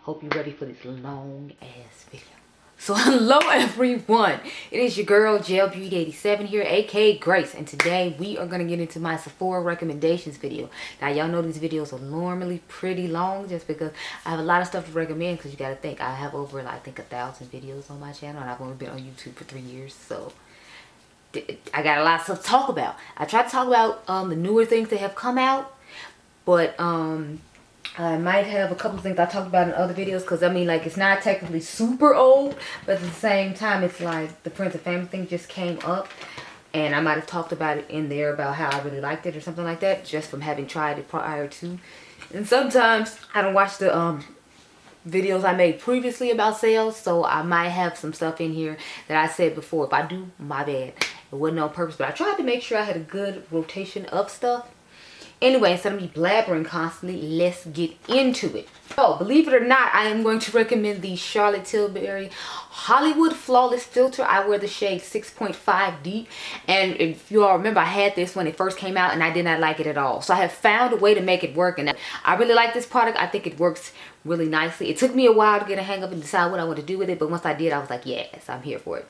Hope you're ready for this long ass video. So hello everyone, it is your girl Gel Beauty 87 here, aka Grace, and today we are going to get into my Sephora recommendations video. Now y'all know these videos are normally pretty long just because I have a lot of stuff to recommend, because you got to think I have over I think 1,000 videos on my channel, and I've only been on YouTube for 3 years, so I got a lot of stuff to talk about. I try to talk about the newer things that have come out, but I might have a couple of things I talked about in other videos, because I mean, like, it's not technically super old, but at the same time it's like the Friends and Family thing just came up, and I might have talked about it in there about how I really liked it or something like that, just from having tried it prior to. And sometimes I don't watch the videos I made previously about sales, so I might have some stuff in here that I said before. If I do, my bad. It wasn't on purpose, but I tried to make sure I had a good rotation of stuff. Anyway, instead of me blabbering constantly, let's get into it. So, believe it or not, I am going to recommend the Charlotte Tilbury Hollywood Flawless Filter. I wear the shade 6.5 Deep. And if you all remember, I had this when it first came out and I did not like it at all. So I have found a way to make it work, and I really like this product. I think it works really nicely. It took me a while to get a hang of it and decide what I want to do with it, but once I did, I was like, yes, I'm here for it.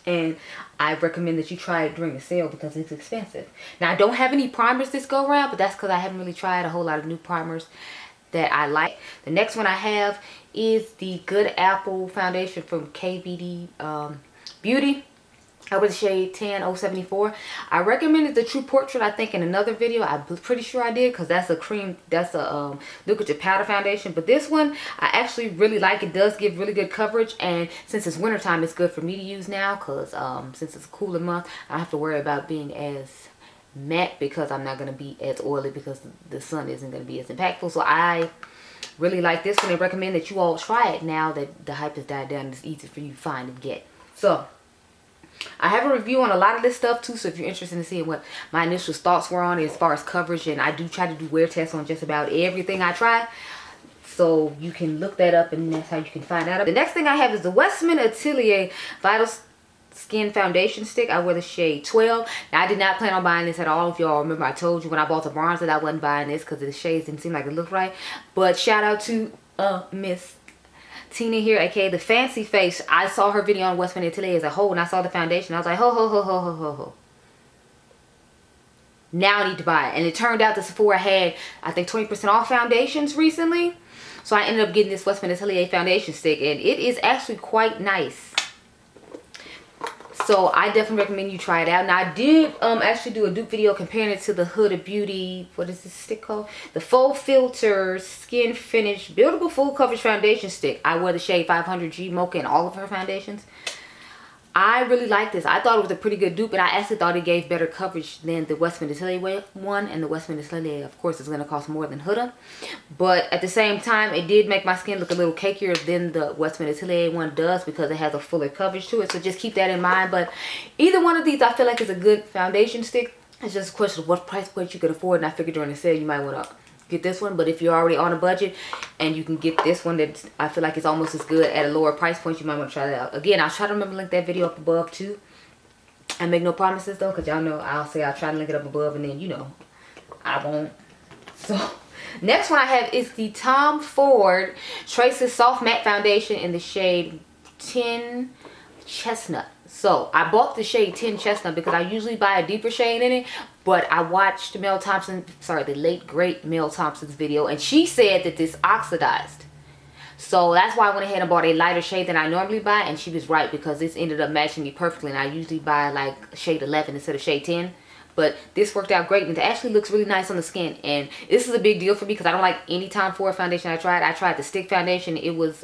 And I recommend that you try it during the sale because it's expensive. Now, I don't have any primers this go around, but that's because I haven't really tried a whole lot of new primers that I like. The next one I have is the Good Apple foundation from KVD Beauty. I wear the shade 10074. I recommended the True Portrait, I think, in another video. I'm pretty sure I did, because that's a cream, that's a look at your powder foundation. But this one, I actually really like. It does give really good coverage, and since it's wintertime, it's good for me to use now, because since it's a cooler month, I don't have to worry about being as matte, because I'm not going to be as oily, because the sun isn't going to be as impactful. So I really like this one and recommend that you all try it now that the hype has died down and it's easy for you to find and get. So I have a review on a lot of this stuff too, so if you're interested in seeing what my initial thoughts were on it as far as coverage, and I do try to do wear tests on just about everything I try, so you can look that up, and that's how you can find out. The next thing I have is the Westman Atelier Vital Skin Foundation Stick. I wear the shade 12. Now, I did not plan on buying this at all. If y'all remember, I told you when I bought the bronze that I wasn't buying this because the shades didn't seem like it looked right. But shout out to Miss Tina here, aka the Fancy Face. I saw her video on Westman Atelier as a whole, and I saw the foundation. I was like, ho, ho, ho, ho, ho, ho, ho. Now I need to buy it. And it turned out that Sephora had, I think, 20% off foundations recently. So I ended up getting this Westman Atelier foundation stick, and it is actually quite nice. So I definitely recommend you try it out. Now, I did actually do a dupe video comparing it to the Huda Beauty, what is this stick called? The Full Filter Skin Finish Buildable Full Coverage Foundation Stick. I wear the shade 500G Mocha in all of her foundations. I really like this. I thought it was a pretty good dupe, and I actually thought it gave better coverage than the Westman Atelier one. And the Westman Atelier, of course, is going to cost more than Huda. But at the same time, it did make my skin look a little cakier than the Westman Atelier one does, because it has a fuller coverage to it. So just keep that in mind. But either one of these, I feel like, is a good foundation stick. It's just a question of what price point you can afford. And I figured during the sale, you might want to get this one. But if you're already on a budget and you can get this one that I feel like it's almost as good at a lower price point, you might want to try that out. Again, I'll try to remember to link that video up above too. I make no promises though, because y'all know I'll say I'll try to link it up above, and then, you know, I won't. So next one I have is the Tom Ford Traces Soft Matte Foundation in the shade 10 Chestnut. So I bought the shade 10 Chestnut because I usually buy a deeper shade in it, but I watched Mel Thompson, sorry, the late great Mel Thompson's video, and she said that this oxidized. So that's why I went ahead and bought a lighter shade than I normally buy, and she was right, because this ended up matching me perfectly, and I usually buy like shade 11 instead of shade 10. But this worked out great, and it actually looks really nice on the skin. And this is a big deal for me because I don't like any Tom Ford foundation I tried. I tried the stick foundation. It was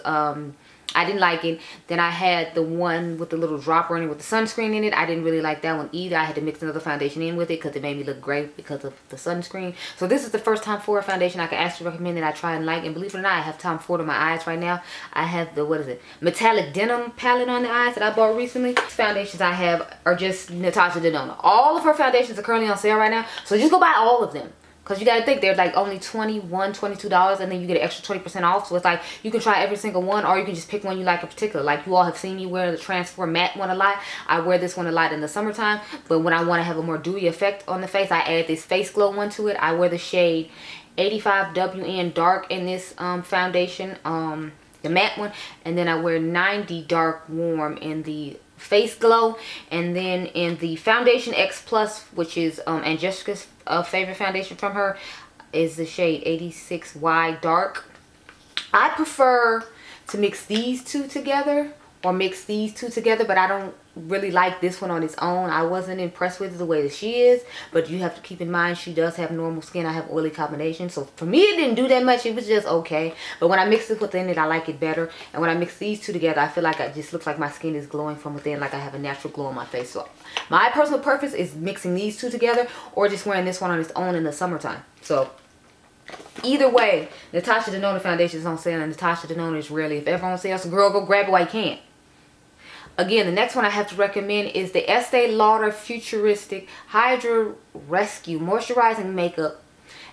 I didn't like it. Then I had the one with the little dropper in it with the sunscreen in it. I didn't really like that one either. I had to mix another foundation in with it because it made me look great because of the sunscreen. So this is the first Tom Ford foundation I can actually recommend that I try and like. And believe it or not, I have Tom Ford on my eyes right now. I have the, what is it, metallic denim palette on the eyes that I bought recently. These foundations I have are just Natasha Denona. All of her foundations are currently on sale right now. So just go buy all of them. Because you got to think, they're like only $21, $22, and then you get an extra 20% off. So it's like you can try every single one, or you can just pick one you like in particular. Like you all have seen me wear the Transform Matte one a lot. I wear this one a lot in the summertime. But when I want to have a more dewy effect on the face, I add this Face Glow one to it. I wear the shade 85 WN dark in this foundation, the matte one, and then I wear 90 dark warm in the face glow, and then in the foundation X Plus, which is Aunt Jessica's favorite foundation from her, is the shade 86Y dark. I prefer to mix these two together, or mix these two together, but I don't really like this one on its own. I wasn't impressed with the way that she is, but you have to keep in mind she does have normal skin. I have oily combination, so for me it didn't do that much. It was just okay, but when I mix it within it, I like it better. And when I mix these two together, I feel like it just looks like my skin is glowing from within, like I have a natural glow on my face. So my personal preference is mixing these two together, or just wearing this one on its own in the summertime. So either way, Natasha Denona foundation is on sale, and Natasha Denona is really, if ever on sale, so girl, go grab it while you can. Again, the next one I have to recommend is the Estee Lauder Futuristic Hydra Rescue Moisturizing Makeup.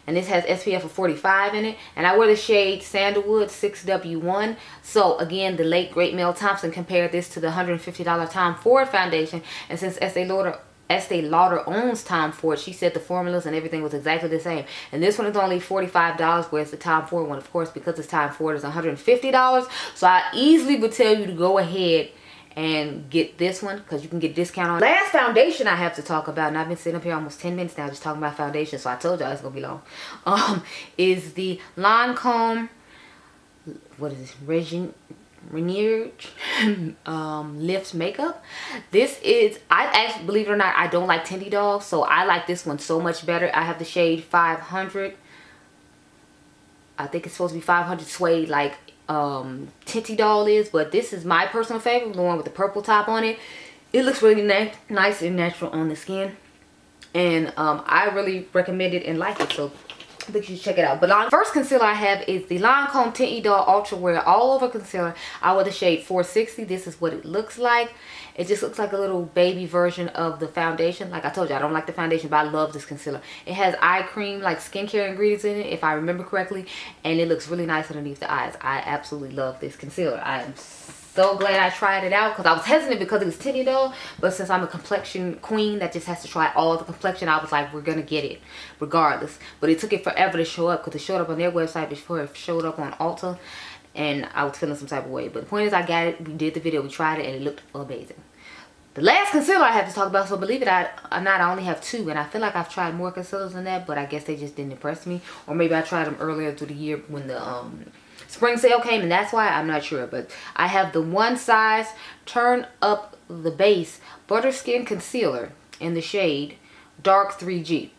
And this has SPF of 45 in it. And I wear the shade Sandalwood 6W1. So again, the late great Mel Thompson compared this to the $150 Tom Ford foundation. And since Estee Lauder owns Tom Ford, she said the formulas and everything was exactly the same. And this one is only $45, whereas the Tom Ford one, of course, because it's Tom Ford, is $150. So I easily would tell you to go ahead and get this one, because you can get discount on. Last foundation I have to talk about, and I've been sitting up here almost 10 minutes now just talking about foundation, so I told y'all it's gonna be long, is the Lancome, what is this, Rainier Lips Makeup. This is, I actually, believe it or not, I don't like Tinty Doll, so I like this one so much better. I have the shade 500. I think it's supposed to be 500 Suede, like Tinty Doll is, but this is my personal favorite, the one with the purple top on it. It looks really nice and natural on the skin, and I really recommend it and like it, so I think you should check it out. But first concealer I have is the Lancome Tinty Doll Ultra Wear All Over Concealer. I wear the shade 460. This is what it looks like. It just looks like a little baby version of the foundation. Like I told you, I don't like the foundation, but I love this concealer. It has eye cream, like skincare ingredients in it, if I remember correctly, and it looks really nice underneath the eyes. I absolutely love this concealer. I am so glad I tried it out, because I was hesitant because it was Tinty Doll, but since I'm a complexion queen that just has to try all the complexion, I was like, we're gonna get it regardless. But it took it forever to show up, because it showed up on their website before it showed up on Ulta, and I was feeling some type of way. But the point is, I got it, we did the video, we tried it, and it looked amazing. The last concealer I have to talk about, so believe it or not, I only have two, and I feel like I've tried more concealers than that, but I guess they just didn't impress me, or maybe I tried them earlier through the year when the spring sale came, and that's why, I'm not sure. But I have the One Size Turn Up the Base Butter Skin Concealer in the shade Dark 3G.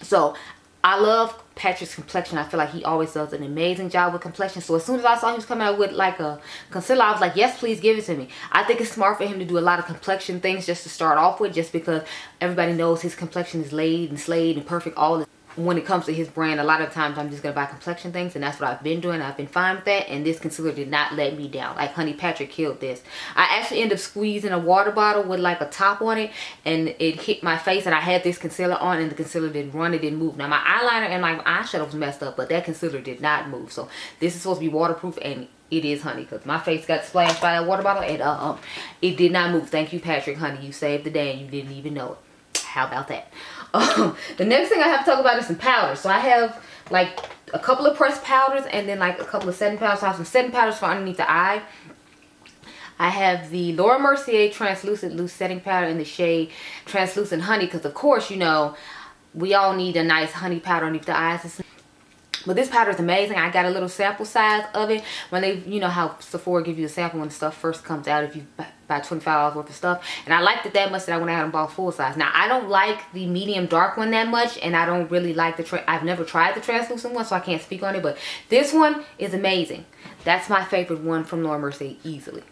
So I love Patrick's complexion. I feel like he always does an amazing job with complexion. So as soon as I saw he was coming out with like a concealer, I was like, yes, please give it to me. I think it's smart for him to do a lot of complexion things just to start off with, just because everybody knows his complexion is laid and slayed and perfect all the when it comes to his brand. A lot of times I'm just gonna buy complexion things, and that's what I've been doing. I've been fine with that, and this concealer did not let me down. Like, honey, Patrick killed this. I actually ended up squeezing a water bottle with like a top on it, and it hit my face, and I had this concealer on, and the concealer didn't run, it didn't move. Now my eyeliner and my eyeshadow was messed up, but that concealer did not move. So this is supposed to be waterproof, and it is, honey, because my face got splashed by that water bottle, and it did not move. Thank you, Patrick, honey, you saved the day and you didn't even know it. How about that? The next thing I have to talk about is some powders. So I have like a couple of pressed powders, and then like a couple of setting powders. So I have some setting powders for underneath the eye. I have the Laura Mercier Translucent Loose Setting Powder in the shade Translucent Honey, because of course, you know, we all need a nice honey powder underneath the eyes. But this powder is amazing. I got a little sample size of it. When they, you know how Sephora give you a sample when the stuff first comes out if you buy $25 worth of stuff. And I liked it that much that I went out and bought full size. Now, I don't like the medium dark one that much, and I don't really like I've never tried the translucent one, so I can't speak on it. But this one is amazing. That's my favorite one from Laura Mercier easily.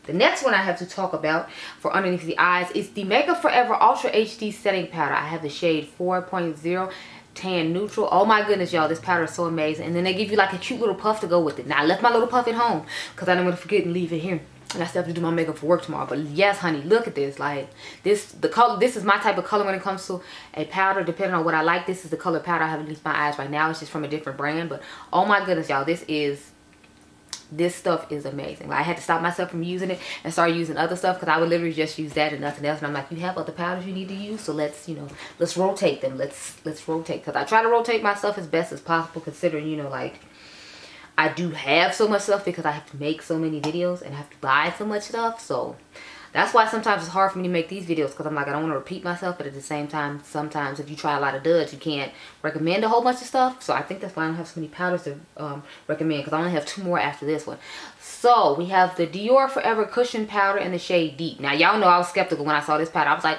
The next one I have to talk about for underneath the eyes is the Makeup Forever Ultra HD Setting Powder. I have the shade 4.0. Tan Neutral. Oh my goodness, y'all, this powder is so amazing. And then they give you like a cute little puff to go with it. Now I left my little puff at home because I didn't want to forget and leave it here, and I still have to do my makeup for work tomorrow. But yes, honey, look at this. Like this, the color, this is my type of color when it comes to a powder, depending on what I like. This is the color powder I have underneath my eyes right now. It's just from a different brand, but oh my goodness, y'all, this is This stuff is amazing. Like, I had to stop myself from using it and start using other stuff, because I would literally just use that and nothing else. And I'm like, you have other powders you need to use, so let's, you know, let's rotate them. Let's rotate, because I try to rotate my stuff as best as possible, considering, you know, like, I do have so much stuff because I have to make so many videos and I have to buy so much stuff. So that's why sometimes it's hard for me to make these videos, because I'm like, I don't want to repeat myself, but at the same time, sometimes if you try a lot of duds, you can't recommend a whole bunch of stuff. So I think that's why I don't have so many powders to recommend, because I only have 2 more after this one. So we have the Dior Forever Cushion Powder in the shade Deep. Now, y'all know I was skeptical when I saw this powder. I was like,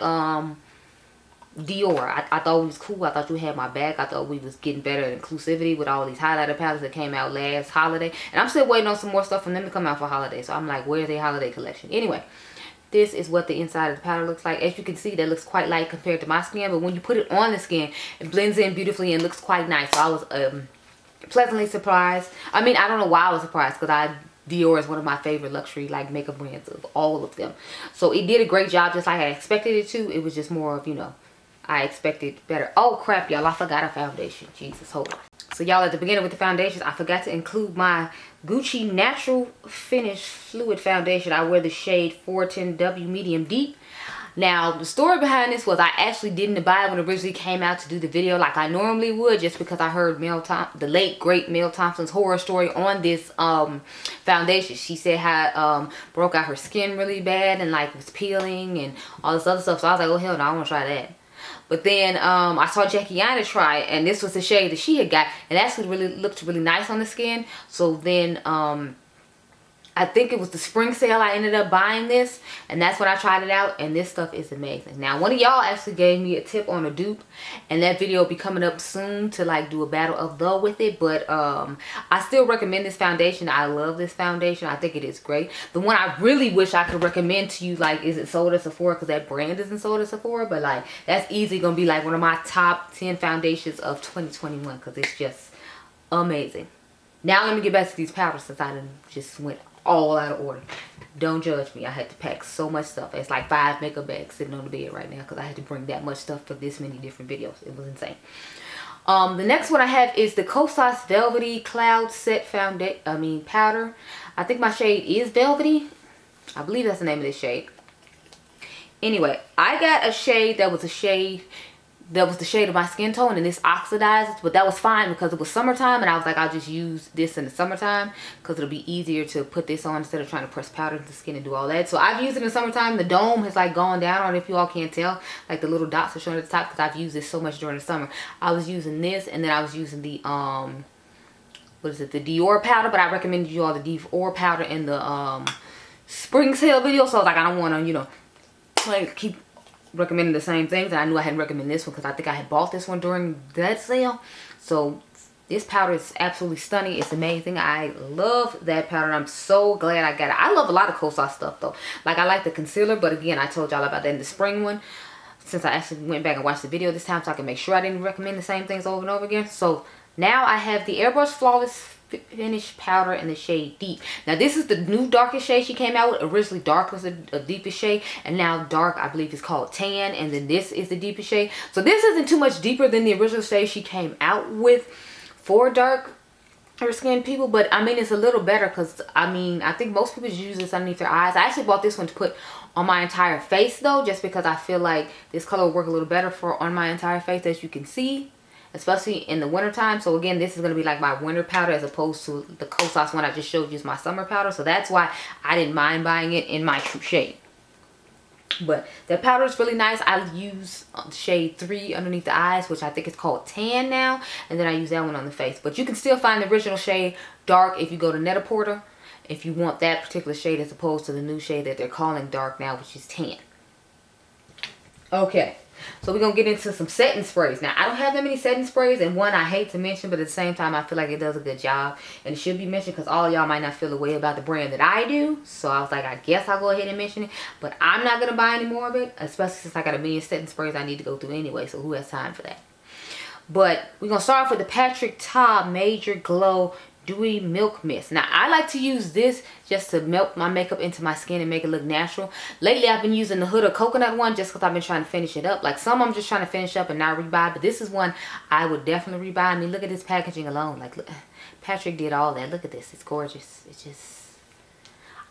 Dior, I thought it was cool. I thought you had my back. I thought we was getting better at inclusivity with all these highlighter powders that came out last holiday. And I'm still waiting on some more stuff from them to come out for holiday. So I'm like, where's their holiday collection? Anyway, this is what the inside of the powder looks like. As you can see, that looks quite light compared to my skin. But when you put it on the skin, it blends in beautifully and looks quite nice. So I was pleasantly surprised. I mean, I don't know why I was surprised, because Dior is one of my favorite luxury like makeup brands of all of them. So it did a great job, just like I expected it to. It was just more of, you know, I expected better. Oh crap, y'all, I forgot a foundation. Jesus, hold on. So y'all, at the beginning with the foundations, I forgot to include my Gucci Natural Finish Fluid Foundation. I wear the shade 410W Medium Deep. Now, the story behind this was I actually didn't buy it when it originally came out to do the video like I normally would, just because I heard the late great Mel Thompson's horror story on this foundation. She said how broke out her skin really bad and like was peeling and all this other stuff. So I was like, oh hell no, I want to try that. But then I saw Jackie Aina try it, and this was the shade that she had got, and actually really looked really nice on the skin. So then I think it was the spring sale I ended up buying this, and that's when I tried it out, and this stuff is amazing. Now, one of y'all actually gave me a tip on a dupe, and that video will be coming up soon to like do a battle of the with it. But I still recommend this foundation. I love this foundation. I think it is great. The one I really wish I could recommend to you, like, isn't sold at Sephora, because that brand isn't sold at Sephora, but like that's easily gonna be like one of my top 10 foundations of 2021, because it's just amazing. Now let me get back to these powders, since I just went all out of order. Don't judge me. I had to pack so much stuff. It's like 5 makeup bags sitting on the bed right now, because I had to bring that much stuff for this many different videos. It was insane. The next one I have is the Kosas Velvety Cloud Set powder. I think my shade is Velvety. I believe that's the name of this shade. Anyway, I got a shade that was the shade of my skin tone, and this oxidizes, but that was fine because it was summertime, and I was like, I'll just use this in the summertime because it'll be easier to put this on instead of trying to press powder into the skin and do all that. So I've used it in the summertime. The dome has like gone down on it, if you all can't tell, like the little dots are showing at the top, because I've used this so much during the summer. I was using this, and then I was using the what is it, the Dior powder, but I recommended you all the Dior powder in the spring sale video. So I was like, I don't want to, you know, like keep recommending the same things, and I knew I hadn't recommended this one because I think I had bought this one during that sale. So this powder is absolutely stunning. It's amazing. I love that powder, and I'm so glad I got it. I love a lot of Kosas stuff though. Like, I like the concealer, but again, I told y'all about that in the spring one, since I actually went back and watched the video this time, so I can make sure I didn't recommend the same things over and over again. So now I have the Airbrush Flawless Finish powder in the shade Deep. Now this is the new darkest shade she came out with. Originally dark was the deepest shade, and now dark I believe is called Tan, and then this is the deepest shade. So this isn't too much deeper than the original shade she came out with for dark her skin people, but I mean it's a little better, because I mean I think most people use this underneath their eyes. I actually bought this one to put on my entire face though, just because I feel like this color will work a little better for on my entire face, as you can see, especially in the winter time. So again, this is going to be like my winter powder, as opposed to the Kosas one I just showed you is my summer powder. So that's why I didn't mind buying it in my true shade. But that powder is really nice. I use shade 3 underneath the eyes, which I think is called Tan now, and then I use that one on the face. But you can still find the original shade dark if you go to Net-a-Porter, if you want that particular shade, as opposed to the new shade that they're calling dark now, which is Tan. Okay, so we're going to get into some setting sprays. Now, I don't have that many setting sprays, and one I hate to mention, but at the same time, I feel like it does a good job, and it should be mentioned because all y'all might not feel the way about the brand that I do. So I was like, I guess I'll go ahead and mention it, but I'm not going to buy any more of it, especially since I got a million setting sprays I need to go through anyway, so who has time for that? But we're going to start off with the Patrick Ta Major Glow Dewy Milk Mist. Now, I like to use this just to melt my makeup into my skin and make it look natural. Lately, I've been using the Huda Coconut one just because I've been trying to finish it up. Like some I'm just trying to finish up and not rebuy, but this is one I would definitely rebuy. I mean, look at this packaging alone. Like, look, Patrick did all that. Look at this. It's gorgeous. It's just...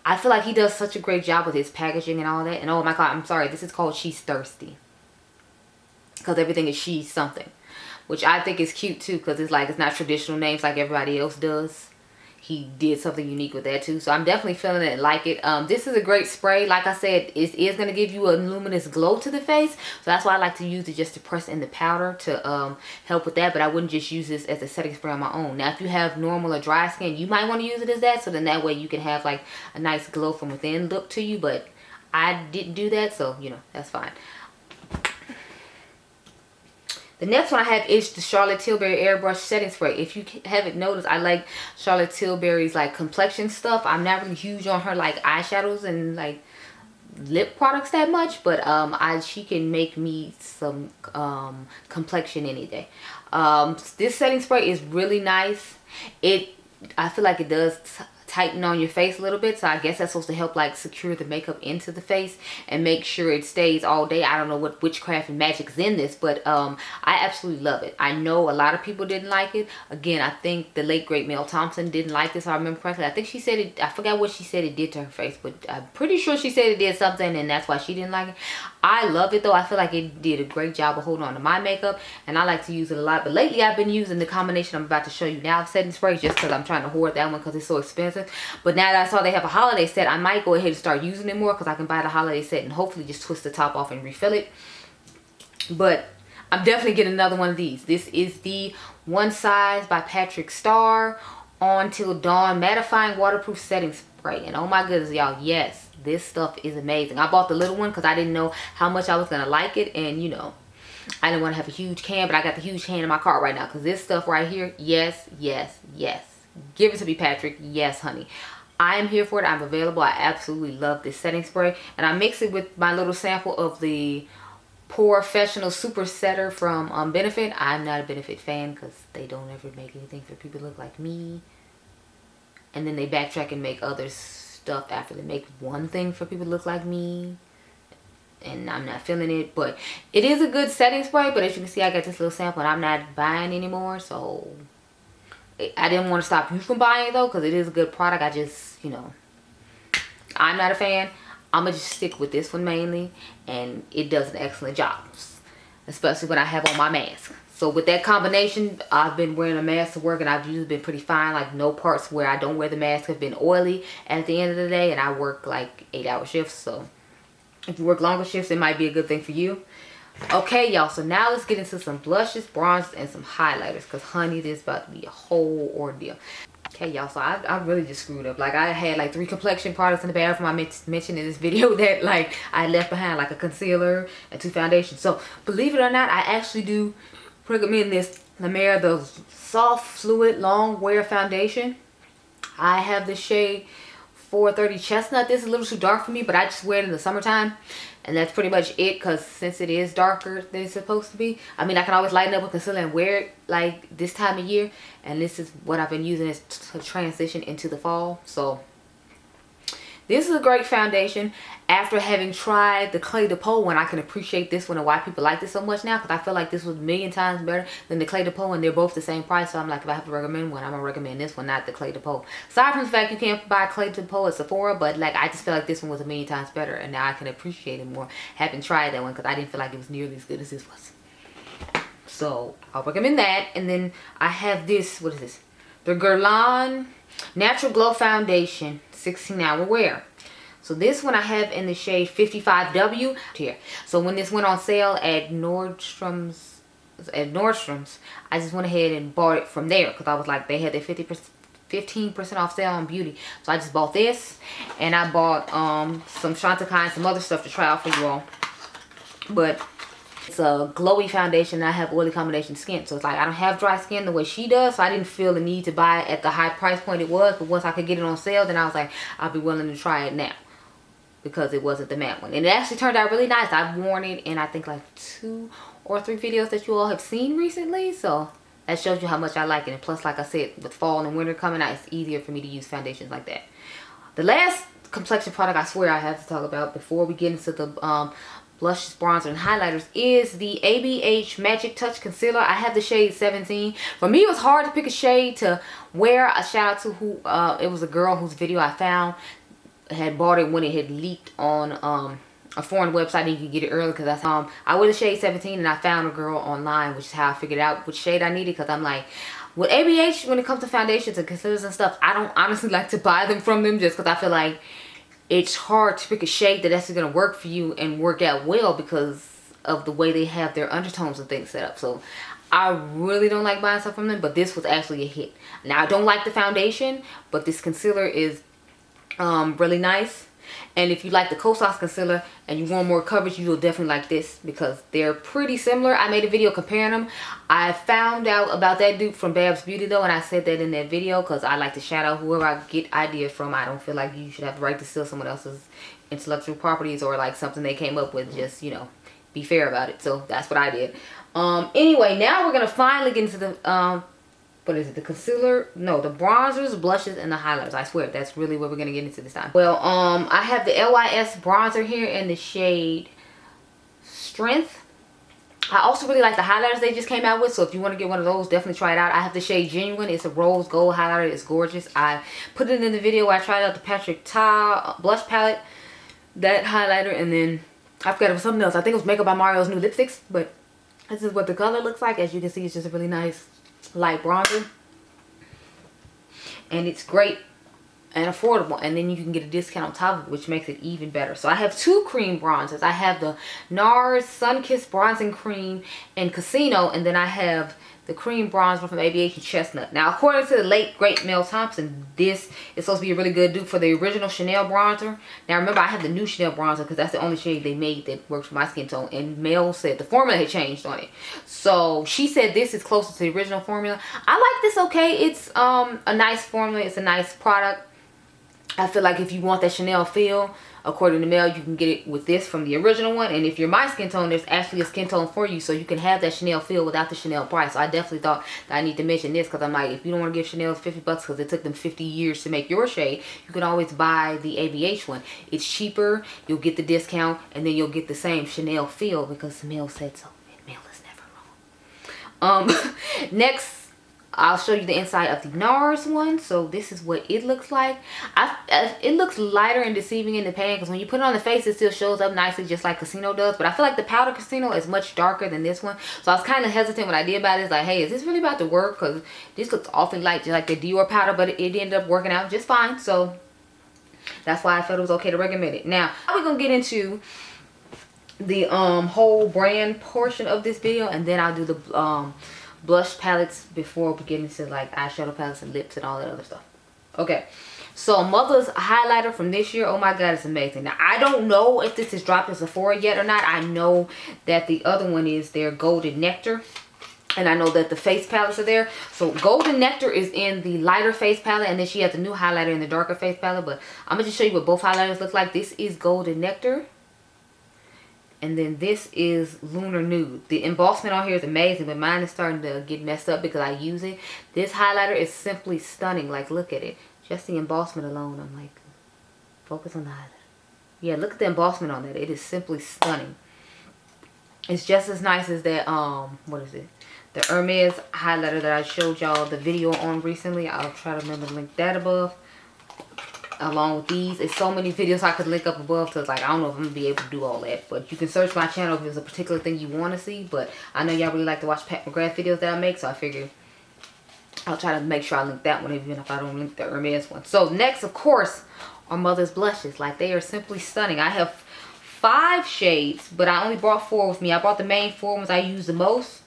I feel like he does such a great job with his packaging and all that. And oh my God, I'm sorry. This is called She's Thirsty. Because everything is She's something. Which I think is cute too, because it's like, it's not traditional names like everybody else does. He did something unique with that too. So I'm definitely feeling it and like it. This is a great spray. Like I said, it is going to give you a luminous glow to the face. So that's why I like to use it, just to press in the powder to help with that. But I wouldn't just use this as a setting spray on my own. Now, if you have normal or dry skin, you might want to use it as that. So then that way you can have like a nice glow from within look to you. But I didn't do that. So, you know, that's fine. The next one I have is the Charlotte Tilbury Airbrush Setting Spray. If you haven't noticed, I like Charlotte Tilbury's like complexion stuff. I'm not really huge on her like eyeshadows and like lip products that much, but she can make me some complexion any day. This setting spray is really nice. I feel like it does tighten on your face a little bit, so I guess that's supposed to help like secure the makeup into the face and make sure it stays all day. I don't know what witchcraft and magic's in this, but I absolutely love it. I know a lot of people didn't like it. Again, I think the late great Mel Thompson didn't like this, if I remember correctly. I think she said it, I forgot what she said it did to her face, but I'm pretty sure she said it did something and that's why she didn't like it. I love it though. I feel like it did a great job of holding on to my makeup, and I like to use it a lot. But lately I've been using the combination I'm about to show you now, setting spray, just because I'm trying to hoard that one because it's so expensive. But now that I saw they have a holiday set, I might go ahead and start using it more, because I can buy the holiday set and hopefully just twist the top off and refill it. But I'm definitely getting another one of these. This is the One Size by Patrick Starr On Till Dawn Mattifying Waterproof Setting Spray. And oh my goodness, y'all, yes, this stuff is amazing. I bought the little one because I didn't know how much I was going to like it. And, you know, I didn't want to have a huge can, but I got the huge can in my cart right now because this stuff right here, yes, yes, yes. Give it to me, Patrick. Yes, honey. I am here for it. I'm available. I absolutely love this setting spray. And I mix it with my little sample of the Professional Super Setter from Benefit. I'm not a Benefit fan because they don't ever make anything for people to look like me. And then they backtrack and make other stuff after they make one thing for people to look like me. And I'm not feeling it. But it is a good setting spray. But as you can see, I got this little sample and I'm not buying anymore. So I didn't want to stop you from buying it though, because it is a good product. I just, you know, I'm not a fan. I'm going to just stick with this one mainly. And it does an excellent job, especially when I have on my mask. So with that combination, I've been wearing a mask to work and I've usually been pretty fine. Like no parts where I don't wear the mask have been oily at the end of the day. And I work like 8-hour shifts. So if you work longer shifts, it might be a good thing for you. Okay, y'all, so now let's get into some blushes, bronzers, and some highlighters, because honey, this is about to be a whole ordeal. Okay, y'all, so I really just screwed up. Like, I had like 3 complexion products in the bathroom I mentioned in this video that like I left behind, like a concealer and 2 foundations. So believe it or not, I actually do recommend this La Mer, the Soft Fluid Long Wear Foundation. I have the shade 430 Chestnut. This is a little too dark for me, but I just wear it in the summertime. And that's pretty much it, because since it is darker than it's supposed to be, I mean, I can always lighten up with concealer and wear it like this time of year. And this is what I've been using to transition into the fall. So this is a great foundation. After having tried the Clé de Peau one, I can appreciate this one and why people like this so much now, because I feel like this was a million times better than the Clé de Peau, and they're both the same price. So I'm like, if I have to recommend one, I'm gonna recommend this one, not the Clé de Peau. Aside from the fact you can't buy Clé de Peau at Sephora, but like I just feel like this one was a million times better, and now I can appreciate it more having tried that one, because I didn't feel like it was nearly as good as this was. So I'll recommend that. And then I have this, what is this? The Guerlain Natural Glow Foundation 16-hour wear. So this one I have in the shade 55W here. So when this went on sale at Nordstrom's, I just went ahead and bought it from there, because I was like, they had their 15% off sale on beauty. So I just bought this, and I bought some Chantecaille and some other stuff to try out for you all. But it's a glowy foundation and I have oily combination skin. So it's like I don't have dry skin the way she does. So I didn't feel the need to buy it at the high price point it was. But once I could get it on sale, then I was like, I'll be willing to try it now, because it wasn't the matte one. And it actually turned out really nice. I've worn it in I think like 2 or 3 videos that you all have seen recently. So that shows you how much I like it. And plus, like I said, with fall and winter coming out, it's easier for me to use foundations like that. The last complexion product I swear I have to talk about before we get into the blushes, bronzer, and highlighters is the ABH Magic Touch Concealer. I have the shade 17. For me, it was hard to pick a shade to wear. A shout out to who, it was a girl whose video I found had bought it when it had leaked on a foreign website, and you can get it early because that's I wear the shade 17, and I found a girl online, which is how I figured out which shade I needed, because I'm like, with ABH, when it comes to foundations and concealers and stuff, I don't honestly like to buy them from them just because I feel like it's hard to pick a shade that actually going to work for you and work out well because of the way they have their undertones and things set up. So I really don't like buying stuff from them, but this was actually a hit. Now, I don't like the foundation, but this concealer is really nice. And if you like the Kosas concealer and you want more coverage, you'll definitely like this because they're pretty similar. I made a video comparing them. I found out about that dupe from Babs Beauty though, and I said that in that video because I like to shout out whoever I get ideas from. I don't feel like you should have the right to steal someone else's intellectual properties or like something they came up with. Just, you know, be fair about it. So that's what I did. Anyway, now we're going to finally get into the what is it, the concealer, no, the bronzers, blushes, and the highlighters. I swear that's really what we're gonna get into this time. Well, I have the LYS bronzer here in the shade Strength. I also really like the highlighters they just came out with, so if you want to get one of those, definitely try it out. I have the shade Genuine. It's a rose gold highlighter. It's gorgeous. I put it in the video where I tried out the Patrick Ta blush palette, that highlighter, and then I forgot it was something else. I think it was Makeup by Mario's new lipsticks, but this is what the color looks like. As you can see, it's just a really nice light bronzer, and it's great and affordable, and then you can get a discount on top of it, which makes it even better. So I have two cream bronzers. I have the NARS Sunkissed Bronzing Cream in Casino, and then I have the cream bronzer from ABH and Chestnut. Now, according to the late great Mel Thompson, this is supposed to be a really good dupe for the original Chanel bronzer. Now, remember, I have the new Chanel bronzer because that's the only shade they made that works for my skin tone, and Mel said the formula had changed on it. So she said this is closer to the original formula. I like this okay. It's a nice formula. It's a nice product. I feel like if you want that Chanel feel, according to Mel, you can get it with this from the original one. And if you're my skin tone, there's actually a skin tone for you, so you can have that Chanel feel without the Chanel price. So I definitely thought that I need to mention this because I'm like, if you don't want to give Chanel 50 bucks because it took them 50 years to make your shade, you can always buy the ABH one. It's cheaper, you'll get the discount, and then you'll get the same Chanel feel because Mel said so. And Mel is never wrong. Next, I'll show you the inside of the NARS one. So this is what it looks like. It looks lighter and deceiving in the pan because when you put it on the face, it still shows up nicely just like Casino does. But I feel like the powder Casino is much darker than this one. So I was kind of hesitant when I did buy this. Like, hey, is this really about to work? Because this looks awfully light, just like the Dior powder. But it ended up working out just fine. So that's why I felt it was okay to recommend it. Now, we're going to get into the whole brand portion of this video. And then I'll do the blush palettes before we get into like eyeshadow palettes and lips and all that other stuff. Okay, so Mother's highlighter from this year, oh my god, it's amazing. Now I don't know if this is dropped in Sephora yet or not. I know that the other one is their Golden Nectar, and I know that the face palettes are there. So Golden Nectar is in the lighter face palette, and then she has the new highlighter in the darker face palette. But I'm gonna just show you what both highlighters look like. This is Golden Nectar, and then this is Lunar Nude. The embossment on here is amazing, but mine is starting to get messed up because I use it. This highlighter is simply stunning. Like, look at it. Just the embossment alone, I'm like, focus on the highlighter. Yeah, look at the embossment on that. It is simply stunning. It's just as nice as that, what is it? The Hermes highlighter that I showed y'all the video on recently. I'll try to remember to link that above. Along with these, it's so many videos I could link up above, because like I don't know if I'm gonna be able to do all that, but you can search my channel if there's a particular thing you want to see. But I know y'all really like to watch Pat McGrath videos that I make, so I figured I'll try to make sure I link that one even if I don't link the Hermes one. So next, of course, are Mother's blushes. Like, they are simply stunning. I have 5 shades, but I only brought 4 with me. I brought the main 4 ones I use the most,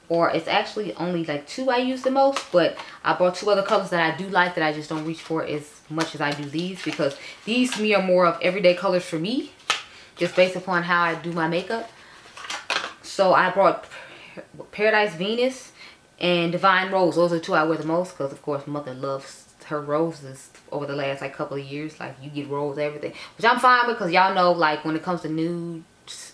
or it's actually only like 2 I use the most, but I brought 2 other colors that I do like that I just don't reach for as much as I do these, because these to me are more of everyday colors for me, just based upon how I do my makeup. So I brought Paradise Venus and Divine Rose. Those are the 2 I wear the most, because of course Mother loves her roses over the last like couple of years. Like, you get rose everything, which I'm fine with, because y'all know, like, when it comes to nude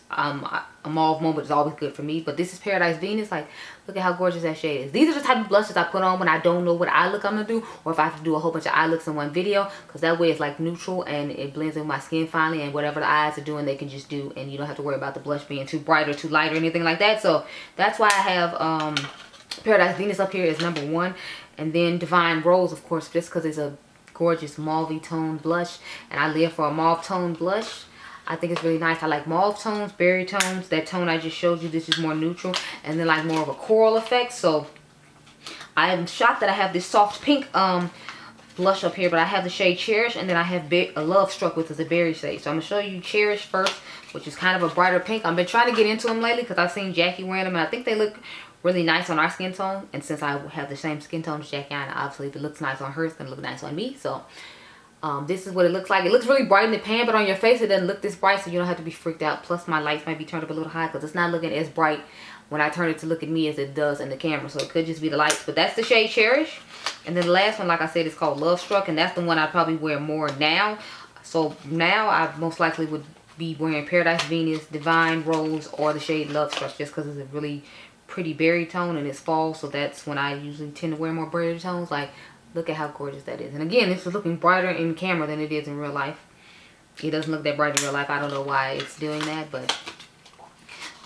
a mauve moment is always good for me. But this is Paradise Venus. Like, look at how gorgeous that shade is. These are the type of blushes I put on when I don't know what eye look I'm gonna do, or if I have to do a whole bunch of eye looks in one video, because that way it's like neutral and it blends in with my skin finally, and whatever the eyes are doing they can just do, and you don't have to worry about the blush being too bright or too light or anything like that. So that's why I have Paradise Venus up here is number 1, and then Divine Rose, of course, just because it's a gorgeous mauve tone blush, and I live for a mauve tone blush. I think it's really nice. I like mauve tones, berry tones. That tone I just showed you, this is more neutral, and then like more of a coral effect. So I'm shocked that I have this soft pink blush up here, but I have the shade Cherish, and then I have a Love Struck, which is a berry shade. So I'm gonna show you Cherish first, which is kind of a brighter pink. I've been trying to get into them lately because I've seen Jackie wearing them, and I think they look really nice on our skin tone. And since I have the same skin tone as Jackie, obviously if it looks nice on her, it's gonna look nice on me. So this is what it looks like. It looks really bright in the pan, but on your face it doesn't look this bright, so you don't have to be freaked out. Plus my lights might be turned up a little high because it's not looking as bright when I turn it to look at me as it does in the camera. So it could just be the lights, but that's the shade Cherish. And then the last one, like I said, is called Love Struck, and that's the one I probably wear more now. So now I most likely would be wearing Paradise Venus, Divine Rose, or the shade Love Struck, just because it's a really pretty berry tone and it's fall, so that's when I usually tend to wear more berry tones. Like, look at how gorgeous that is. And again, this is looking brighter in camera than it is in real life. It doesn't look that bright in real life. I don't know why it's doing that, but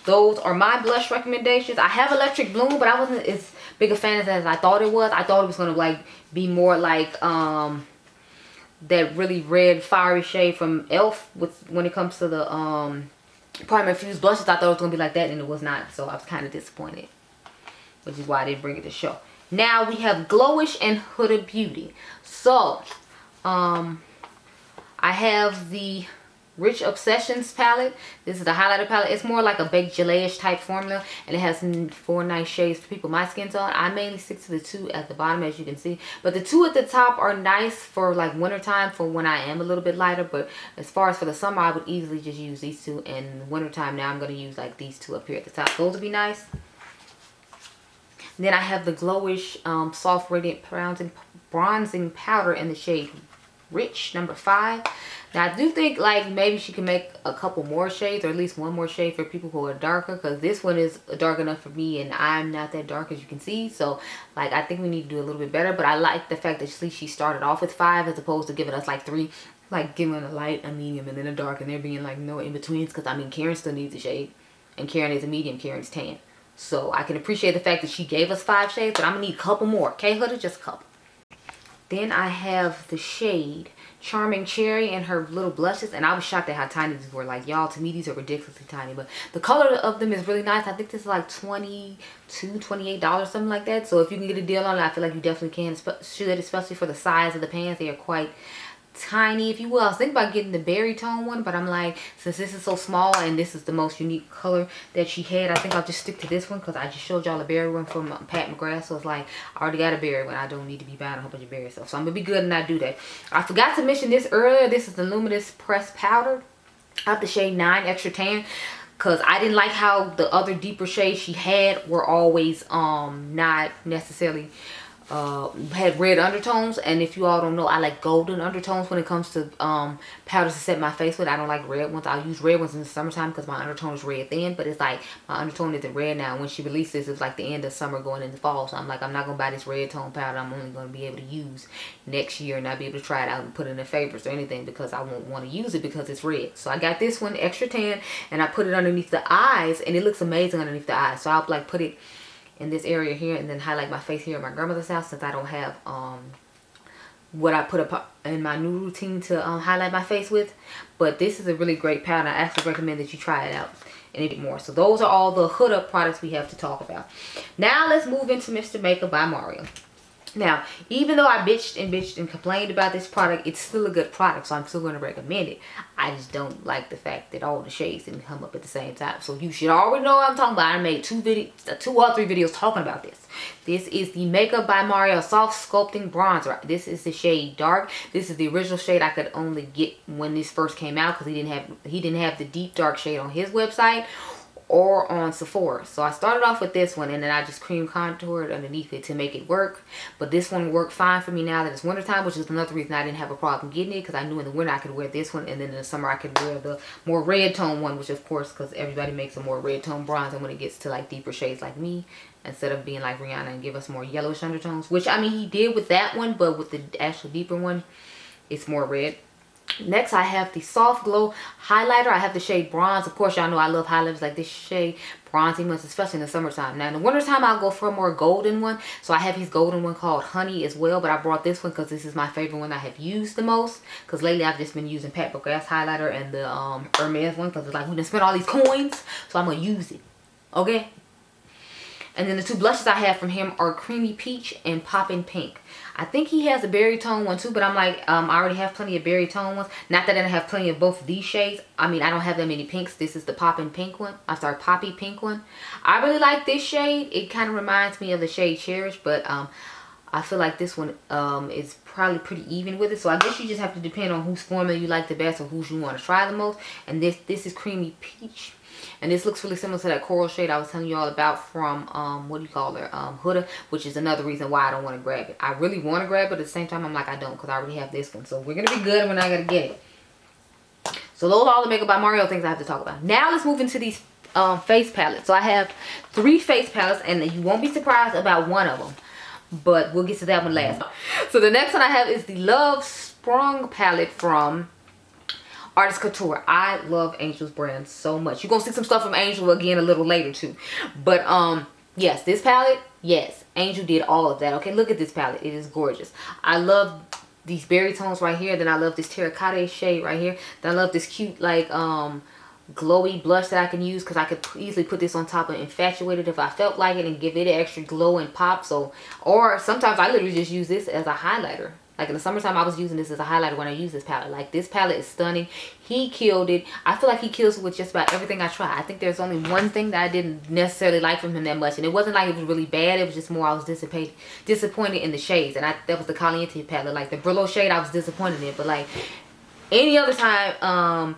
those are my blush recommendations. I have Electric Bloom, but I wasn't as big a fan as I thought it was. I thought it was going to like be more like that really red fiery shade from e.l.f. when it comes to the Primer Infused blushes. I thought it was going to be like that, and it was not. So I was kind of disappointed, which is why I didn't bring it to show. Now we have Glowish and Huda Beauty. So I have the Rich Obsessions palette. This is the highlighter palette. It's more like a baked gelée-ish type formula, and it has 4 nice shades for people my skin tone. I mainly stick to the 2 at the bottom, as you can see, but the 2 at the top are nice for like wintertime, for when I am a little bit lighter. But as far as for the summer, I would easily just use these 2, and wintertime now I'm going to use like these 2 up here at the top. Those would be nice. Then I have the Glowish Soft Radiant Bronzing Powder in the shade Rich, number 5. Now I do think like maybe she can make a couple more shades, or at least one more shade for people who are darker, because this one is dark enough for me and I'm not that dark, as you can see. So like I think we need to do a little bit better, but I like the fact that she started off with 5 as opposed to giving us like 3, like giving a light, a medium, and then a dark, and there being like no in-betweens. Because I mean, Karen still needs a shade, and Karen is a medium, Karen's tan. So I can appreciate the fact that she gave us 5 shades, but I'm gonna need a couple more. Okay, Huda, just a couple. Then I have the shade Charming Cherry and her little blushes, and I was shocked at how tiny these were. Like, y'all, to me these are ridiculously tiny, but the color of them is really nice. I think this is like $22, $28, something like that. So if you can get a deal on it, I feel like you definitely can, especially for the size of the pans. They are quite tiny, if you will. I was thinking about getting the berry tone one, but I'm like, since this is so small and this is the most unique color that she had, I think I'll just stick to this one, because I just showed y'all a berry one from Pat McGrath. So it's like, I already got a berry one. I don't need to be buying a whole bunch of berry stuff. So I'm gonna be good and not do that. I forgot to mention this earlier. This is the Luminous Pressed Powder. I have the shade 9 Extra Tan, because I didn't like how the other deeper shades she had were always not necessarily had red undertones. And if you all don't know, I like golden undertones when it comes to powders to set my face with. I don't like red ones. I'll use red ones in the summertime because my undertone is red then, but it's like my undertone isn't red now. When she released this, it was like the end of summer going into fall, so I'm like, I'm not gonna buy this red tone powder. I'm only gonna be able to use next year and not be able to try it out and put it in favorites or anything, because I won't want to use it because it's red. So I got this one, Extra Tan, and I put it underneath the eyes, and it looks amazing underneath the eyes. So I'll like put it in this area here, and then highlight my face here at my grandmother's house, since I don't have what I put up in my new routine to highlight my face with. But this is a really great powder. I actually recommend that you try it out and a bit more. So those are all the Huda products we have to talk about. Now let's move into Mr. Makeup by Mario. Now, even though I bitched and complained about this product, it's still a good product, so I'm still going to recommend it. I just don't like the fact that all the shades didn't come up at the same time. So you should already know what I'm talking about. I made 2 or 3 videos talking about this. This is the Makeup by Mario Soft Sculpting Bronzer. This is the shade Dark. This is the original shade I could only get when this first came out, because he didn't have the deep dark shade on his website. or on Sephora. So I started off with this one, and then I just cream contoured underneath it to make it work. But this one worked fine for me now that it's wintertime, which is another reason I didn't have a problem getting it, because I knew in the winter I could wear this one, and then in the summer I could wear the more red tone one, which of course, because everybody makes a more red tone bronzer when it gets to like deeper shades like me, instead of being like Rihanna and give us more yellowish undertones, which I mean he did with that one, but with the actual deeper one, it's more red. Next, I have the Soft Glow highlighter. I have the shade Bronze. Of course, y'all know I love highlighters like this shade, bronzy ones, especially in the summertime. Now, in the wintertime, I'll go for a more golden one. So I have his golden one called Honey as well. But I brought this one because this is my favorite one I have used the most. Because lately, I've just been using Pat McGrath highlighter and the Hermes one. Because it's like, we done spent all these coins, so I'm going to use it. Okay? And then the two blushes I have from him are Creamy Peach and Poppin' Pink. I think he has a berry tone one too, but I'm like, I already have plenty of berry tone ones. Not that I don't have plenty of both of these shades. I mean, I don't have that many pinks. This is the Poppin' Pink one. I'm sorry, Poppy Pink one. I really like this shade. It kind of reminds me of the shade Cherish, but I feel like this one is probably pretty even with it. So I guess you just have to depend on whose formula you like the best or whose you want to try the most. And this is Creamy Peach. And this looks really similar to that coral shade I was telling you all about from, what do you call her, Huda, which is another reason why I don't want to grab it. I really want to grab it, but at the same time, I'm like, I don't, because I already have this one. So we're going to be good, and we're not going to get it. So those are all the Makeup by Mario things I have to talk about. Now let's move into these face palettes. So I have 3 face palettes, and you won't be surprised about one of them. But we'll get to that one last. So the next one I have is the Love Sprung palette from Artist Couture. I love Angel's brand so much. You're gonna see some stuff from Angel again a little later too. But yes, this palette, yes, Angel did all of that. Okay, look at this palette. It is gorgeous. I love these berry tones right here. Then I love this terracotta shade right here. Then I love this cute like glowy blush that I can use, because I could easily put this on top of Infatuated if I felt like it and give it an extra glow and pop. So, or sometimes I literally just use this as a highlighter. Like in the summertime, I was using this as a highlighter when I use this palette. Like, this palette is stunning. He killed it. I feel like he kills it with just about everything I try. I think there's only one thing that I didn't necessarily like from him that much. And it wasn't like it was really bad. It was just more I was disappointed in the shades. And that was the Caliente palette. Like the Brillo shade, I was disappointed in. But like any other time,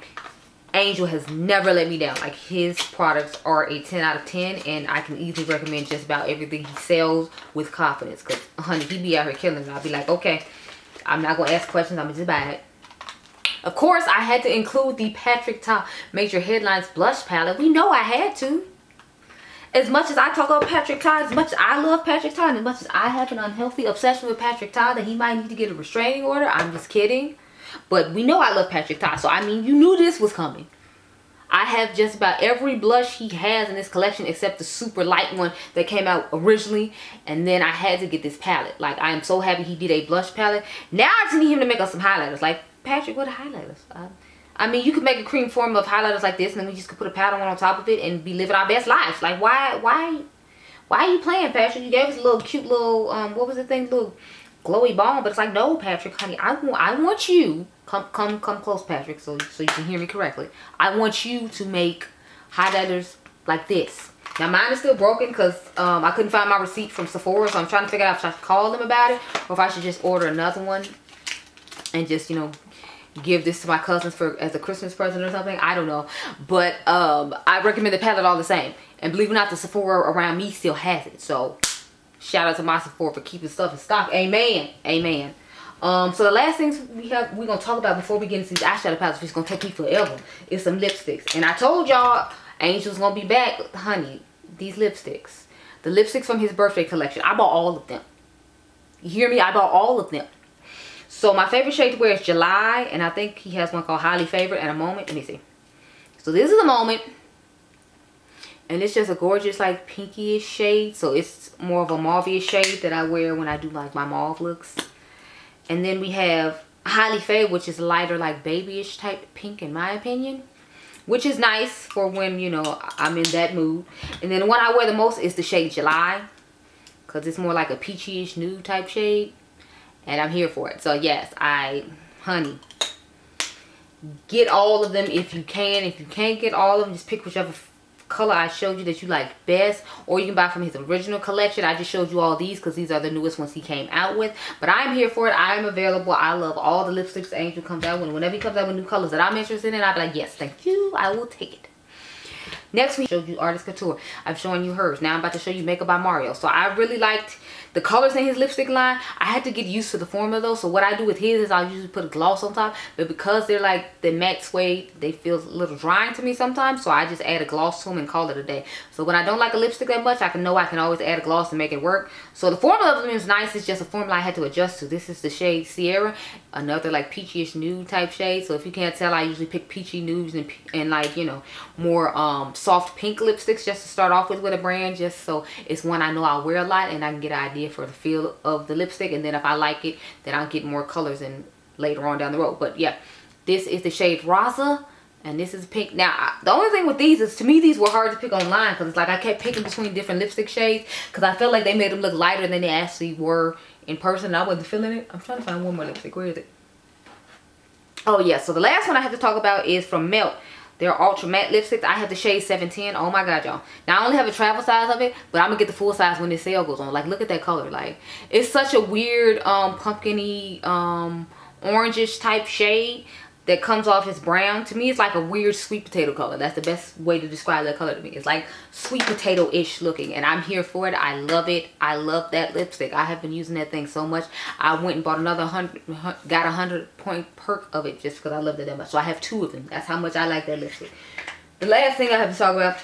Angel has never let me down. Like, his products are a 10 out of 10, and I can easily recommend just about everything he sells with confidence. Because, honey, he be out here killing it. I'll be like, okay, I'm not going to ask questions. I'm going to just buy it. Of course, I had to include the Patrick Ta Major Headlines Blush Palette. We know I had to. As much as I talk about Patrick Ta, as much as I love Patrick Ta, and as much as I have an unhealthy obsession with Patrick Ta that he might need to get a restraining order, I'm just kidding. But we know I love Patrick Ta, so I mean, you knew this was coming. I have just about every blush he has in this collection except the super light one that came out originally. And then I had to get this palette. Like, I am so happy he did a blush palette. Now I just need him to make us some highlighters. Like, Patrick, what are highlighters? I mean, you could make a cream formula of highlighters like this, and then we just could put a powder one on top of it and be living our best lives. Like, why are you playing, Patrick? You gave us a little cute little, what was the thing? Little glowy balm. But it's like, no, Patrick, honey, I want you. Come close, Patrick, so you can hear me correctly. I want you to make highlighters like this. Now, mine is still broken because I couldn't find my receipt from Sephora, so I'm trying to figure out if I should call them about it or if I should just order another one and just, you know, give this to my cousins as a Christmas present or something. I don't know. But I recommend the palette all the same. And believe it or not, the Sephora around me still has it. So, shout out to my Sephora for keeping stuff in stock. Amen. Amen. So the last things we're gonna talk about before we get into these eyeshadow palettes, which is gonna take me forever, is some lipsticks. And I told y'all Angel's gonna be back, honey. These lipsticks, the lipsticks from his birthday collection, I bought all of them. You hear me? I bought all of them. So my favorite shade to wear is July, and I think he has one called Highly Favored and A Moment. Let me see. So this is A Moment, and it's just a gorgeous like pinky-ish shade. So it's more of a mauve-ish shade that I wear when I do like my mauve looks. And then we have Highly Favored, which is lighter, like babyish type pink in my opinion. Which is nice for when, you know, I'm in that mood. And then the one I wear the most is the shade July. Because it's more like a peachy-ish nude type shade. And I'm here for it. So yes, honey, get all of them if you can. If you can't get all of them, just pick whichever color I showed you that you like best, or you can buy from his original collection. I just showed you all these because these are the newest ones he came out with, but I'm here for it. I'm available. I love all the lipsticks Angel comes out with. Whenever he comes out with new colors that I'm interested in, I'll be like, yes, thank you, I will take it. Next, we showed you Artist Couture. I'm showing you hers. Now I'm about to show you Makeup by Mario. So I really liked the colors in his lipstick line. I had to get used to the formula though. So what I do with his is I'll usually put a gloss on top. But because they're like the matte suede, they feel a little drying to me sometimes. So I just add a gloss to them and call it a day. So when I don't like a lipstick that much, I can always add a gloss to make it work. So the formula of them is nice. It's just a formula I had to adjust to. This is the shade Sierra. Another like peachy-ish nude type shade. So if you can't tell, I usually pick peachy nudes and like, you know, more soft pink lipsticks just to start off with a brand, just so it's one I know I'll wear a lot and I can get an idea for the feel of the lipstick, and then if I like it, then I'll get more colors in later on down the road. But yeah, this is the shade Rosa and this is pink. Now the only thing with these is, to me, these were hard to pick online because it's like I kept picking between different lipstick shades because I felt like they made them look lighter than they actually were in person. I wasn't feeling it. I'm trying to find one more lipstick. Where is it? Oh yeah, so the last one I have to talk about is from Melt. They're ultra matte lipsticks. I have the shade 710. Oh my god, y'all. Now I only have a travel size of it, but I'm gonna get the full size when this sale goes on. Like, look at that color. Like, it's such a weird pumpkin-y orangish type shade that comes off as brown. To me, it's like a weird sweet potato color. That's the best way to describe that color to me. It's like sweet potato-ish looking, and I'm here for it. I love it. I love that lipstick. I have been using that thing so much. I went and bought another 100-point perk of it just because I loved it that much. So I have 2 of them. That's how much I like that lipstick. The last thing I have to talk about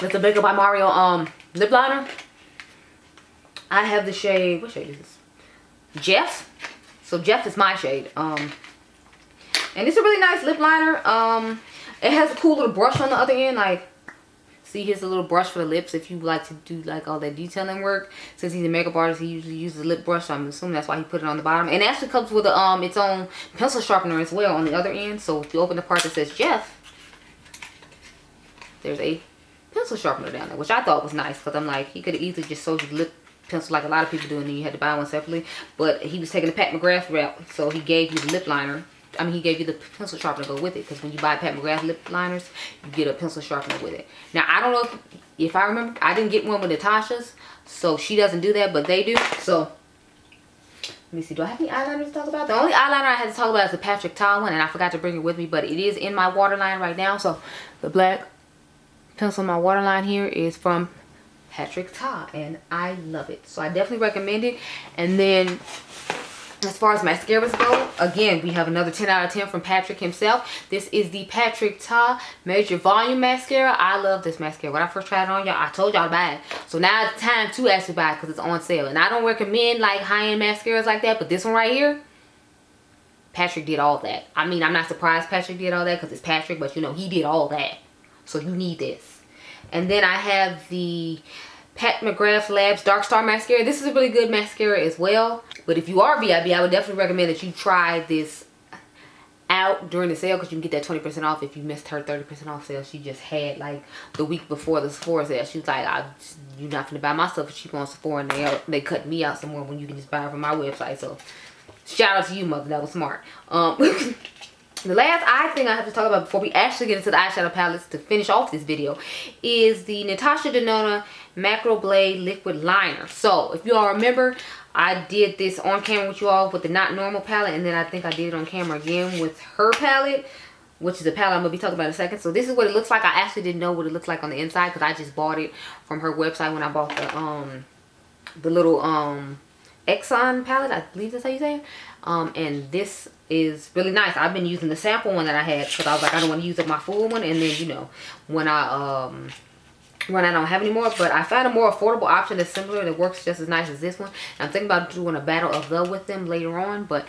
is the Makeup by Mario lip liner. I have the shade, what shade is this? Jeff. So Jeff is my shade. And it's a really nice lip liner. It has a cool little brush on the other end. Like, see, here's a little brush for the lips if you like to do like all that detailing work. Since he's a makeup artist, he usually uses a lip brush, so I'm assuming that's why he put it on the bottom. And it actually comes with a, its own pencil sharpener as well on the other end. So if you open the part that says Jeff, there's a pencil sharpener down there, which I thought was nice because I'm like, he could have easily just sold you the lip pencil like a lot of people do, and then you had to buy one separately. But he was taking the Pat McGrath route, so he gave you the lip liner. I mean, he gave you the pencil sharpener to go with it, because when you buy Pat McGrath lip liners, you get a pencil sharpener with it. Now, I don't know if I remember, I didn't get one with Natasha's, so she doesn't do that, but they do. So, let me see, do I have any eyeliners to talk about? The only eyeliner I had to talk about is the Patrick Ta one, and I forgot to bring it with me, but it is in my waterline right now. So, the black pencil in my waterline here is from Patrick Ta, and I love it. So, I definitely recommend it. And then, as far as mascaras go, again, we have another 10 out of 10 from Patrick himself. This is the Patrick Ta Major Volume Mascara. I love this mascara. When I first tried it on, y'all, I told y'all to buy it. So now it's time to actually buy it because it's on sale. And I don't recommend like high-end mascaras like that, but this one right here, Patrick did all that. I mean, I'm not surprised Patrick did all that because it's Patrick, but you know, he did all that. So you need this. And then I have the Pat McGrath Labs Dark Star Mascara. This is a really good mascara as well. But if you are VIB, I would definitely recommend that you try this out during the sale, because you can get that 20% off if you missed her 30% off sale she just had like the week before the Sephora sale. She was like, you're not going to buy my stuff cheap on Sephora, and they cut me out some more when you can just buy it from my website. So shout out to you, mother. That was smart. The last thing I have to talk about before we actually get into the eyeshadow palettes to finish off this video is the Natasha Denona Macro Blade Liquid Liner. So, if you all remember, I did this on camera with you all with the Not Normal palette, and then I think I did it on camera again with her palette, which is a palette I'm going to be talking about in a second. So, this is what it looks like. I actually didn't know what it looks like on the inside because I just bought it from her website when I bought the little Exxon palette. I believe that's how you say it. And this is really nice. I've been using the sample one that I had because I was like, I don't want to use up my full one, and then, you know, when I don't have any more. But I found a more affordable option that's similar that works just as nice as this one. And I'm thinking about doing a battle of the with them later on, but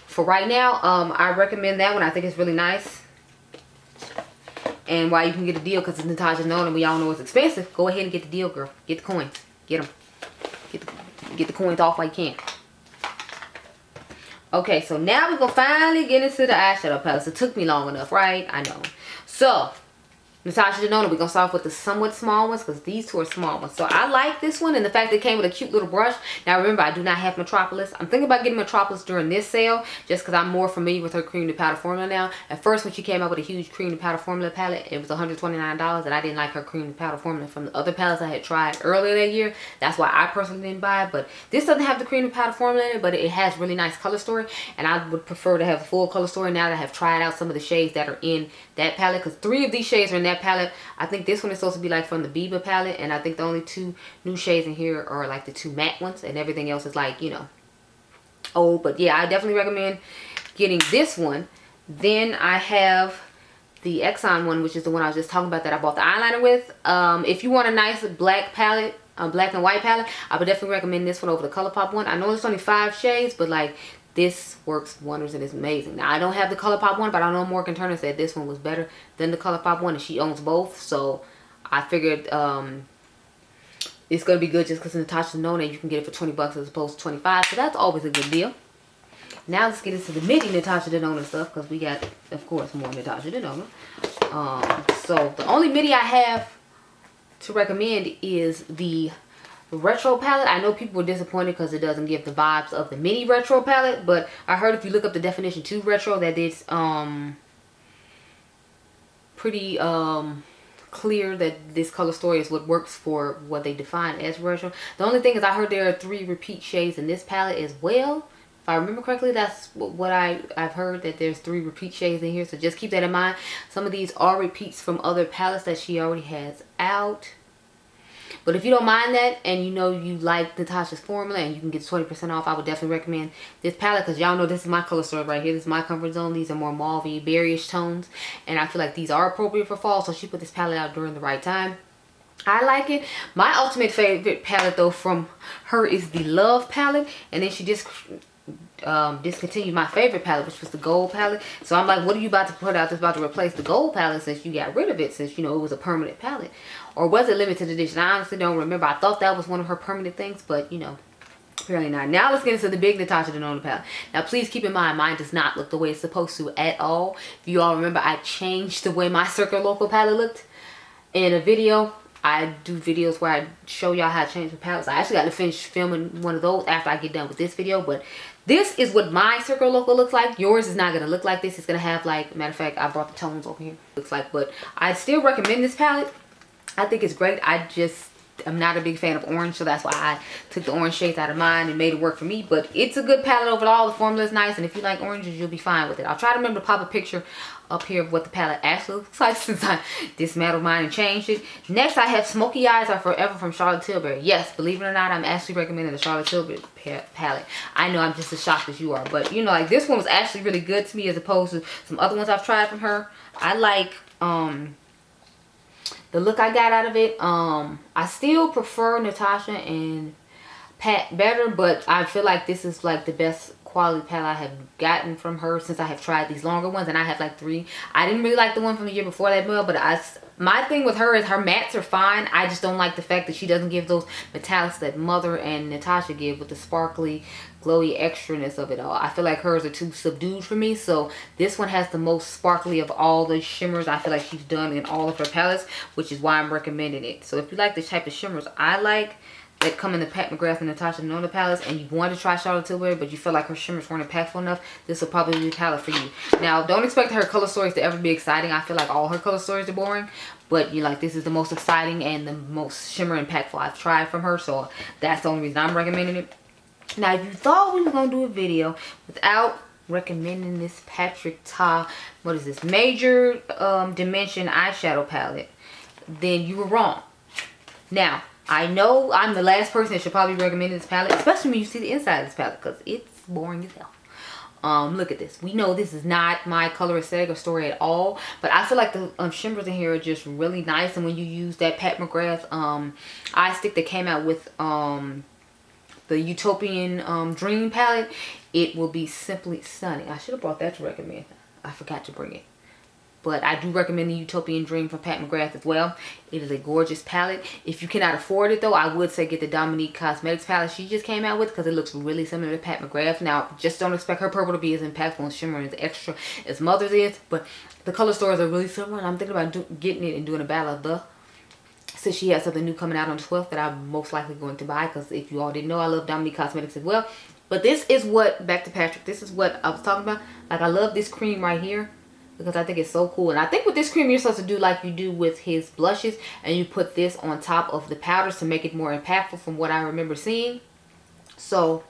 for right now, I recommend that one. I think it's really nice. And while you can get a deal because it's Natasha Denona and we all know it's expensive, go ahead and get the deal, girl. Get the coins. Get them. Get the coins off while you can. Okay, so now we're going to finally get into the eyeshadow palettes. It took me long enough, right? I know. So, Natasha Denona, we're going to start off with the somewhat small ones because these two are small ones. So, I like this one and the fact that it came with a cute little brush. Now, remember, I do not have Metropolis. I'm thinking about getting Metropolis during this sale just because I'm more familiar with her cream to powder formula now. At first, when she came out with a huge cream to powder formula palette, it was $129, and I didn't like her cream to powder formula from the other palettes I had tried earlier that year. That's why I personally didn't buy it. But this doesn't have the cream to powder formula in it, but it has really nice color story, and I would prefer to have a full color story now that I have tried out some of the shades that are in that palette, because 3 of these shades are in that black palette. I think this one is supposed to be like from the VIB palette, and I think the only 2 new shades in here are like the 2 matte ones, and everything else is like, you know, old. But yeah, I definitely recommend getting this one. Then I have the Exxon one, which is the one I was just talking about that I bought the eyeliner with. If you want a nice black palette, a black and white palette, I would definitely recommend this one over the ColourPop one. I know it's only 5 shades, but like this works wonders and it's amazing. Now I don't have the ColourPop one, but I know Morgan Turner said this one was better than the ColourPop one, and she owns both, so I figured it's gonna be good just because Natasha Denona, you can get it for 20 bucks as opposed to 25, so that's always a good deal. Now let's get into the mini Natasha Denona stuff, because we got, of course, more Natasha Denona. So the only midi I have to recommend is the retro palette. I know people were disappointed because it doesn't give the vibes of the mini retro palette, but I heard if you look up the definition to retro that it's pretty clear that this color story is what works for what they define as retro. The only thing is I heard there are 3 repeat shades in this palette as well. If I remember correctly, that's what I've heard, that there's 3 repeat shades in here, so just keep that in mind. Some of these are repeats from other palettes that she already has out. But if you don't mind that, and you know you like Natasha's formula and you can get 20% off, I would definitely recommend this palette, because y'all know this is my color story right here. This is my comfort zone. These are more mauve-y, berryish tones, and I feel like these are appropriate for fall, so she put this palette out during the right time. I like it. My ultimate favorite palette though from her is the Love palette, and then she just discontinued my favorite palette, which was the Gold palette. So I'm like, what are you about to put out that's about to replace the Gold palette, since you got rid of it, since you know it was a permanent palette? Or was it limited edition? I honestly don't remember. I thought that was one of her permanent things, but you know, apparently not. Now let's get into the big Natasha Denona palette. Now please keep in mind, mine does not look the way it's supposed to at all. If you all remember, I changed the way my Circle Local palette looked in a video. I do videos where I show y'all how to change the palettes. I actually got to finish filming one of those after I get done with this video, but this is what my Circle Local looks like. Yours is not going to look like this. It's going to have, like, matter of fact, I brought the tones over here. Looks like, but I still recommend this palette. I think it's great. I'm not a big fan of orange, so that's why I took the orange shades out of mine and made it work for me. But it's a good palette overall. The formula is nice, and if you like oranges, you'll be fine with it. I'll try to remember to pop a picture up here of what the palette actually looks like, since I dismantled mine and changed it. Next, I have Smoky Eyes Are Forever from Charlotte Tilbury. Yes, believe it or not, I'm actually recommending the Charlotte Tilbury palette. I know I'm just as shocked as you are, but you know, like, this one was actually really good to me as opposed to some other ones I've tried from her. I like the look I got out of it. I still prefer Natasha and Pat better, but I feel like this is like the best quality palette I have gotten from her since I have tried these longer ones, and I have like 3. I didn't really like the one from the year before that well, but my thing with her is her mattes are fine. I just don't like the fact that she doesn't give those metallics that Mother and Natasha give with the sparkly, glowy extraness of it all. I feel like hers are too subdued for me, so this one has the most sparkly of all the shimmers I feel like she's done in all of her palettes, which is why I'm recommending it. So if you like the type of shimmers I like, that come in the Pat McGrath and Natasha Denona palettes, and you want to try Charlotte Tilbury, but you feel like her shimmers weren't impactful enough, this will probably be the palette for you. Now, don't expect her color stories to ever be exciting. I feel like all her color stories are boring, but you like, this is the most exciting and the most shimmer impactful I've tried from her, so that's the only reason I'm recommending it. Now, if you thought we were going to do a video without recommending this Patrick Ta, what is this, Major Dimension eyeshadow palette, then you were wrong. Now, I know I'm the last person that should probably recommend this palette, especially when you see the inside of this palette, because it's boring as hell. Look at this. We know this is not my color aesthetic or story at all, but I feel like the shimmers in here are just really nice, and when you use that Pat McGrath eye stick that came out with the Utopian Dream palette, it will be simply stunning. I should have brought that to recommend. I forgot to bring it. But I do recommend the Utopian Dream from Pat McGrath as well. It is a gorgeous palette. If you cannot afford it though, I would say get the Mented Cosmetics palette she just came out with, because it looks really similar to Pat McGrath. Now, just don't expect her purple to be as impactful and shimmering as extra as Mother's is, but the color stories are really similar, and I'm thinking about getting it and doing a battle of the, since she has something new coming out on the 12th that I'm most likely going to buy, because if you all didn't know, I love Mented Cosmetics as well. But this is what, back to Patrick, this is what I was talking about. Like, I love this cream right here, because I think it's so cool. And I think with this cream, you're supposed to do like you do with his blushes, and you put this on top of the powders to make it more impactful from what I remember seeing. So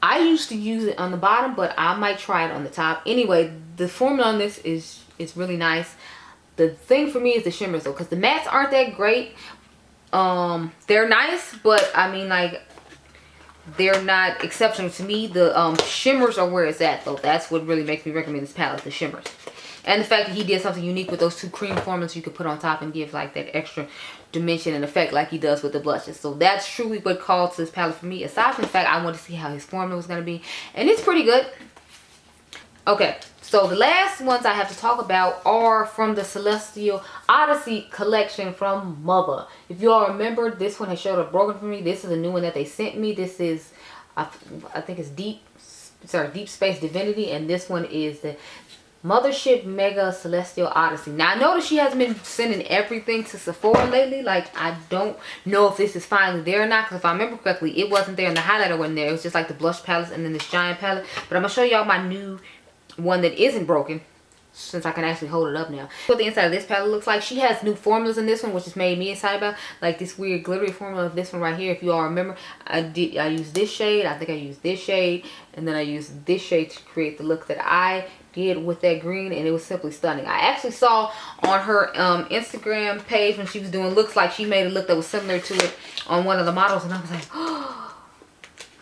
I used to use it on the bottom, but I might try it on the top. Anyway, the formula on this is really nice. The thing for me is the shimmers though, because the mattes aren't that great. They're nice, but I mean, like, they're not exceptional to me. The shimmers are where it's at though. That's what really makes me recommend this palette, the shimmers. And the fact that he did something unique with those two cream formulas you could put on top and give like that extra dimension and effect like he does with the blushes. So that's truly what called to this palette for me. Aside from the fact I wanted to see how his formula was going to be. And it's pretty good. Okay, so the last ones I have to talk about are from the Celestial Odyssey collection from Mother. If you all remember, this one has showed up broken for me. This is a new one that they sent me. This is, I think it's Deep Space Divinity. And this one is the Mothership Mega Celestial Odyssey. Now, I noticed she hasn't been sending everything to Sephora lately. Like, I don't know if this is finally there or not. Because if I remember correctly, it wasn't there and the highlighter wasn't there. It was just like the blush palettes and then this giant palette. But I'm going to show y'all my new one that isn't broken, since I can actually hold it up now. What the inside of this palette looks like. She has new formulas in this one, which has made me excited about. Like this weird glittery formula of this one right here. If you all remember, I used this shade. I think I used this shade. And then I used this shade to create the look that I did with that green, and it was simply stunning. I actually saw on her Instagram page when she was doing looks, like she made a look that was similar to it on one of the models, and I was like, oh,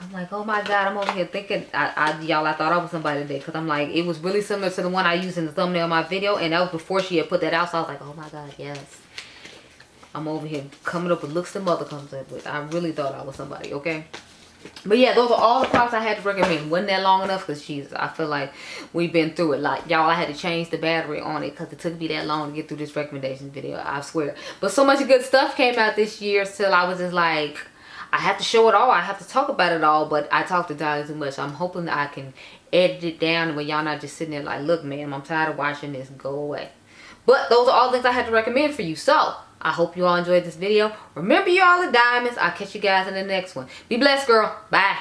I'm like, oh my god, I'm over here thinking, y'all, I thought I was somebody today, because I'm like, it was really similar to the one I used in the thumbnail of my video, and that was before she had put that out, so I was like, oh my god, yes. I'm over here coming up with looks that Mother comes up with. I really thought I was somebody, okay? But yeah, those are all the products I had to recommend. Wasn't that long enough? Because Jesus, I feel like we've been through it. Like, y'all, I had to change the battery on it because it took me that long to get through this recommendation video. I swear. But so much good stuff came out this year till I was just like, I have to show it all. I have to talk about it all. But I talk to Dolly too much. I'm hoping that I can edit it down where y'all not just sitting there like, look, ma'am, I'm tired of watching this. Go away. But those are all the things I had to recommend for you. So, I hope you all enjoyed this video. Remember, you all are diamonds. I'll catch you guys in the next one. Be blessed, girl. Bye.